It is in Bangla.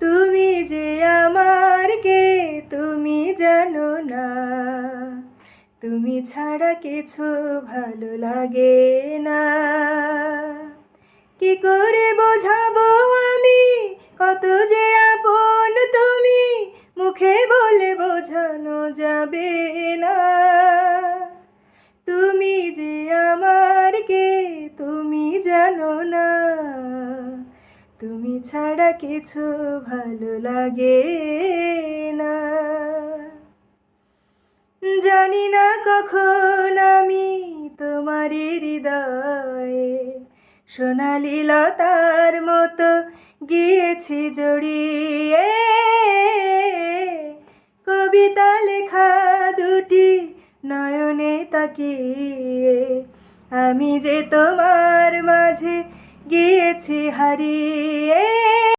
তুমি যে আমার কে তুমি জানো না, তুমি ছাড়া কিছু ভালো লাগে না। কি করে বোঝাবো আমি কত যে আপন তুমি, মুখে বলে বোঝানো যাবে না। তুমি যে আমার কে তুমি জানো না, তুমি ছাড়া কিছু ভালো লাগে না। জানি না কখন আমি তোমারই হৃদয়ে সোনালি লতার মতো গিয়েছি জড়িয়ে। কবিতা লেখা দুটি নয়নে তাকিয়ে আমি যে তোমার মাঝে গিয়েছি হারিয়ে।